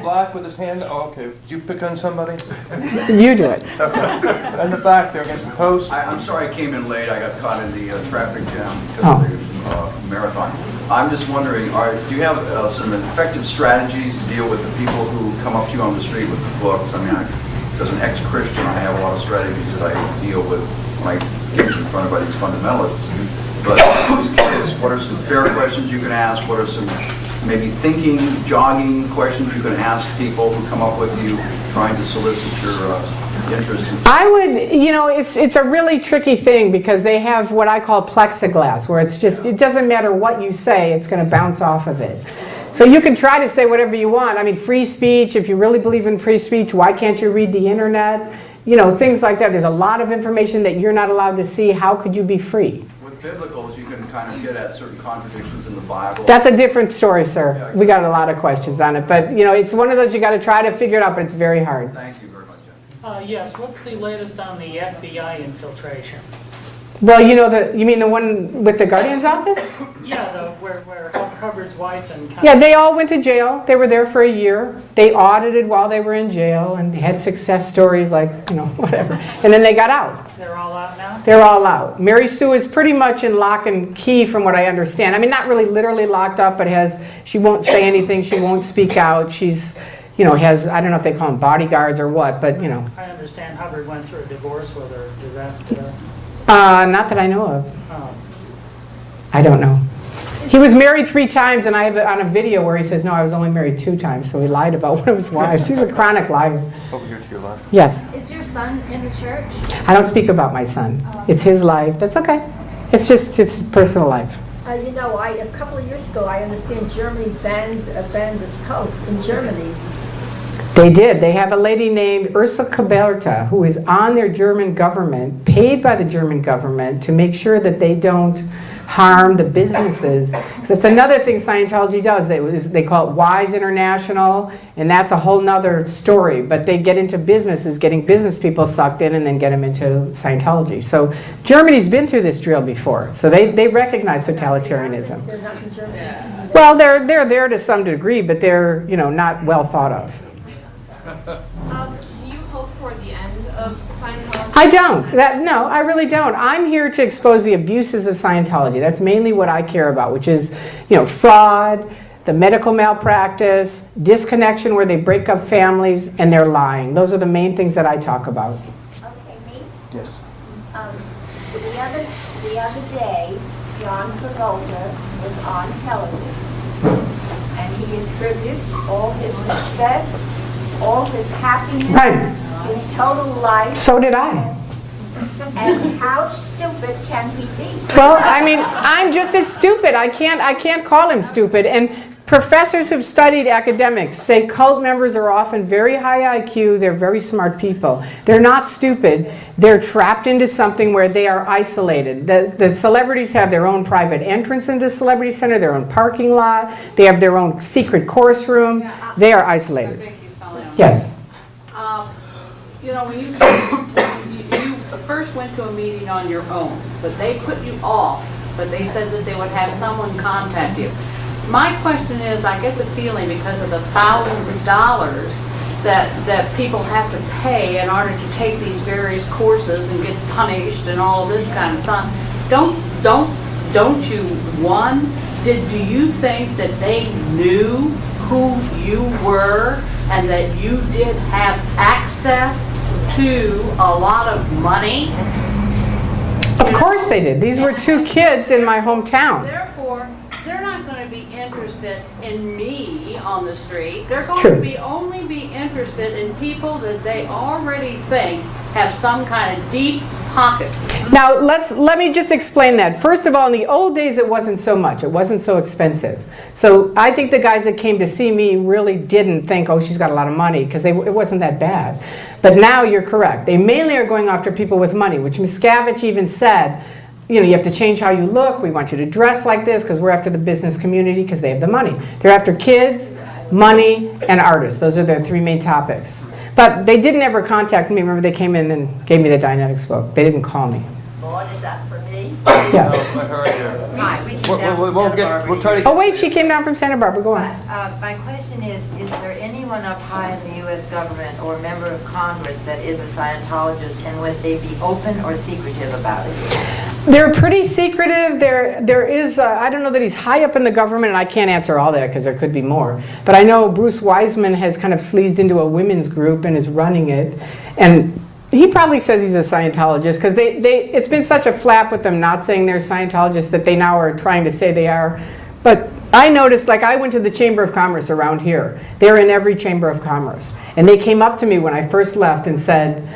in black with his hand? Oh, okay. Did you pick on somebody? You do it. Okay. In the back there against the post. I'm sorry I came in late. I got caught in the traffic jam because of the marathon. I'm just wondering, do you have some effective strategies to deal with the people who come up to you on the street with the books? I mean, as an ex-Christian, I have a lot of strategies that I deal with when I get confronted by these fundamentalists. But I'm just curious, what are some fair questions you can ask? What are some maybe thinking, jogging questions you can ask people who come up with you, trying to solicit your interest? I would, you know, it's a really tricky thing because they have what I call plexiglass, where it's just, it doesn't matter what you say, it's going to bounce off of it. So you can try to say whatever you want. I mean, free speech, if you really believe in free speech, why can't you read the internet? You know, things like that. There's a lot of information that you're not allowed to see. How could you be free? With biblicals, you can kind of get at certain contradictions in the Bible. That's a different story, sir. We got a lot of questions on it. But, you know, it's one of those you got to try to figure it out, but it's very hard. Thank you very much, Jen. Yes, what's the latest on the FBI infiltration? Well, you know, you mean the one with the Guardian's office? Yeah, where Hubbard's wife and... Yeah, they all went to jail. They were there for a year. They audited while they were in jail and had success stories like, you know, whatever. And then they got out. They're all out now? They're all out. Mary Sue is pretty much in lock and key from what I understand. I mean, not really literally locked up, but she won't say anything. She won't speak out. She's, you know, has, I don't know if they call them bodyguards or what, but, you know. I understand Hubbard went through a divorce with her. Is that... Not that I know of. Oh. I don't know. He was married 3 times, and I have it on a video where he says, no, I was only married 2 times, so he lied about one of his wives. He's a chronic liar. Over here to your left. Yes. Is your son in the church? I don't speak about my son. It's his life. That's okay. It's just his personal life. You know, a couple of years ago, I understand Germany banned this cult in Germany. They did. They have a lady named Ursula Kaberta who is on their German government, paid by the German government to make sure that they don't harm the businesses. So it's another thing Scientology does. They call it Wise International, and that's a whole nother story. But they get into businesses, getting business people sucked in and then get them into Scientology. So Germany's been through this drill before. So they recognize totalitarianism. They're not in Germany. Well, they're there to some degree, but they're, you know, not well thought of. Do you hope for the end of Scientology? I don't. No, I really don't. I'm here to expose the abuses of Scientology. That's mainly what I care about, which is, you know, fraud, the medical malpractice, disconnection where they break up families, and they're lying. Those are the main things that I talk about. Okay, me? Yes. The other day, John Travolta was on television, and he attributes all his success, all his happiness, Right. his total life. So did I. And how stupid can he be? Well, I mean, I'm just as stupid. I can't call him stupid. And professors who've studied academics say cult members are often very high IQ. They're very smart people. They're not stupid. They're trapped into something where they are isolated. The celebrities have their own private entrance into the Celebrity Center, their own parking lot. They have their own secret course room. They are isolated. Yes. You know, when you first went to a meeting on your own, but they put you off, but they said that they would have someone contact you. My question is, I get the feeling because of the thousands of dollars that people have to pay in order to take these various courses and get punished and all of this kind of stuff. Don't you, do you think that they knew who you were and that you did have access to a lot of money? Of course they did. These were 2 kids in my hometown. Therefore, they're not going to be interested in me on the street. They're going True. to only be interested in people that they already think have some kind of deep pockets. Now, let me just explain that. First of all, in the old days, it wasn't so much. It wasn't so expensive. So I think the guys that came to see me really didn't think, oh, she's got a lot of money, because it wasn't that bad. But now you're correct. They mainly are going after people with money, which Miscavige even said, you know, you have to change how you look. We want you to dress like this because we're after the business community because they have the money. They're after kids, money, and artists. Those are their 3 main topics. But they didn't ever contact me. Remember, they came in and gave me the Dianetics book. They didn't call me. Lord, is that for me? Yeah. Right, we came down from We'll Santa Barbara. try to Oh, wait, she came down from Santa Barbara. Go on. My question is there anyone anyone up high in the U.S. government or member of Congress that is a Scientologist, and would they be open or secretive about it? They're pretty secretive. There is, I don't know that he's high up in the government, and I can't answer all that because there could be more. But I know Bruce Wiseman has kind of sleazed into a women's group and is running it. And he probably says he's a Scientologist because it's been such a flap with them not saying they're Scientologists that they now are trying to say they are. But I noticed, like I went to the Chamber of Commerce around here. They're in every Chamber of Commerce. And they came up to me when I first left and said,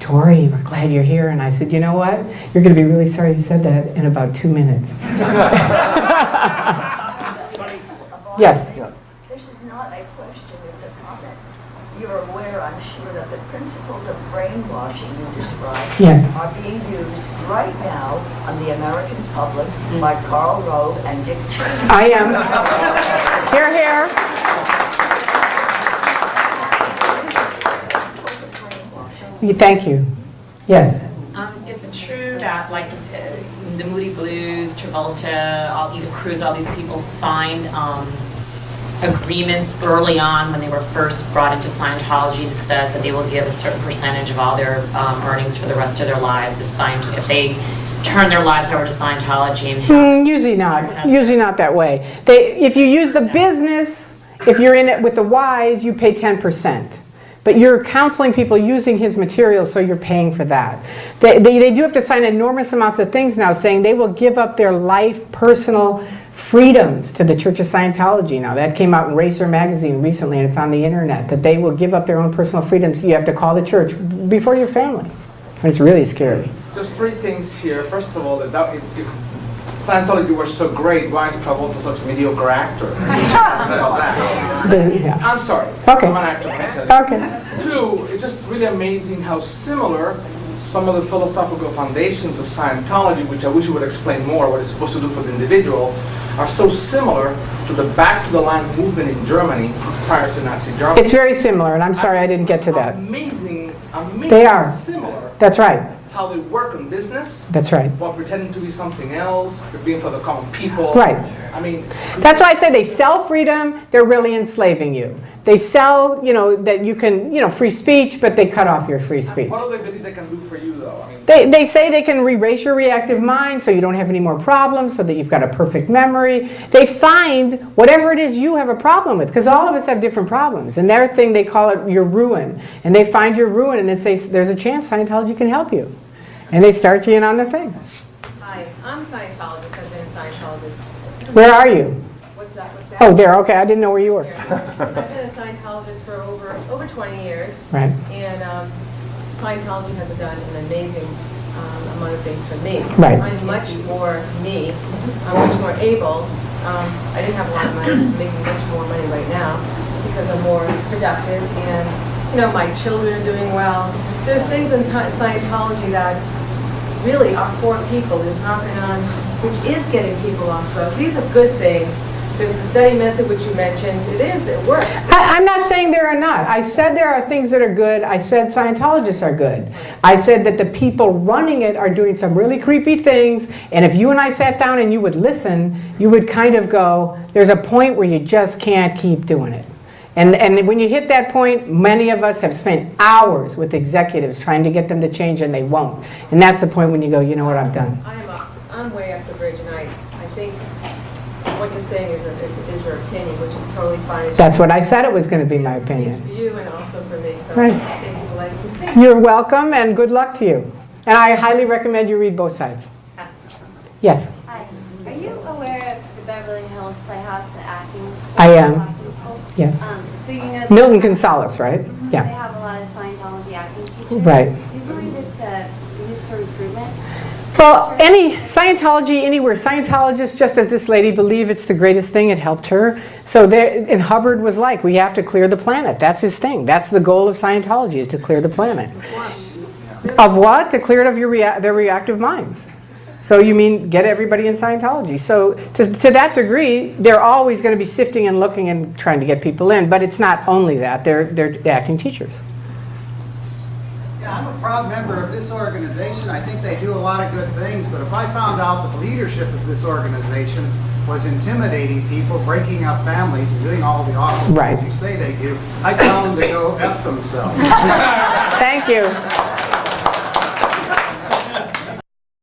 Tory, we're glad you're here. And I said, you know what? You're going to be really sorry you said that in about 2 minutes. Yes? This is not a question, it's a comment. You're aware, I'm sure, that the principles of brainwashing you described are being used right now on the American public by Karl Rove and Dick Cheney. I am. Hear, hear. Thank you. Yes. Is it true that, like, the Moody Blues, Travolta, Eva Cruz, all these people signed agreements early on when they were first brought into Scientology that says that they will give a certain percentage of all their earnings for the rest of their lives if they turn their lives over to Scientology? And usually not. Usually not that way. If you use the business, if you're in it with the wise, you pay 10%. But you're counseling people using his materials, so you're paying for that. They do have to sign enormous amounts of things now saying they will give up their life, personal freedoms to the Church of Scientology now. That came out in Racer magazine recently, and it's on the internet, that they will give up their own personal freedoms. You have to call the church before your family. And it's really scary. Just 3 things here. First of all, if Scientology were so great, why is Travolta such a mediocre actor? I'm sorry. Okay. I'm an actor. Okay. 2, it's just really amazing how similar some of the philosophical foundations of Scientology, which I wish you would explain more what it's supposed to do for the individual, are so similar to the Back to the Land movement in Germany prior to Nazi Germany. It's very similar, and I'm sorry I didn't get to that. Amazing, they are similar. That's right. How they work on business. That's right. While pretending to be something else, they're being for the common people. Right. I mean, that's why I say they sell freedom. They're really enslaving you. They sell, that you can, free speech, but they cut off your free speech. What do they believe they can do for you, though? I mean, they say they can erase your reactive mind so you don't have any more problems, so that you've got a perfect memory. They find whatever it is you have a problem with, because all of us have different problems. And their thing, they call it your ruin. And they find your ruin, and they say, there's a chance Scientology can help you. And they start you in on the thing. Hi, I'm a Scientologist. I've been a Scientologist. Where are you? What's that? Oh, there. Okay, I didn't know where you were. I've been a Scientologist for over 20 years. Right. And Scientology has done an amazing amount of things for me. Right. I'm much more me. I'm much more able. I didn't have a lot of money. I'm making much more money right now because I'm more productive, and my children are doing well. There's things in Scientology that really are for people. There's nothing on which is getting people off drugs. These are good things. There's a study method which you mentioned. It works. I'm not saying there are not. I said there are things that are good. I said Scientologists are good. I said that the people running it are doing some really creepy things, and if you and I sat down and you would listen, you would kind of go, there's a point where you just can't keep doing it. And when you hit that point, many of us have spent hours with executives trying to get them to change, and they won't. And that's the point when you go, you know what, I'm done. I'm way up the bridge, and I think what you're saying is your opinion, which is totally fine. That's what I said it was going to be, my opinion. For you and also for me. So right. Thank you for letting me say. You're welcome, and good luck to you. And I highly recommend you read both sides. Yes? Hi. Are you aware of the Beverly Hills Playhouse acting school? I am. Yeah. So you know Milton Gonzalez, right? Yeah. They have a lot of Scientology acting teachers. Right. Do you believe it's used for recruitment? Well, any Scientology anywhere, Scientologists, just as this lady, believe it's the greatest thing. It helped her. So and Hubbard was like, we have to clear the planet. That's his thing. That's the goal of Scientology, is to clear the planet. Of what? To clear it of their reactive minds. So you mean get everybody in Scientology. So to that degree, they're always going to be sifting and looking and trying to get people in. But it's not only that. They're acting teachers. Yeah, I'm a proud member of this organization. I think they do a lot of good things. But if I found out that the leadership of this organization was intimidating people, breaking up families, and doing all the awful Right. things you say they do, I tell them to go F themselves. Thank you.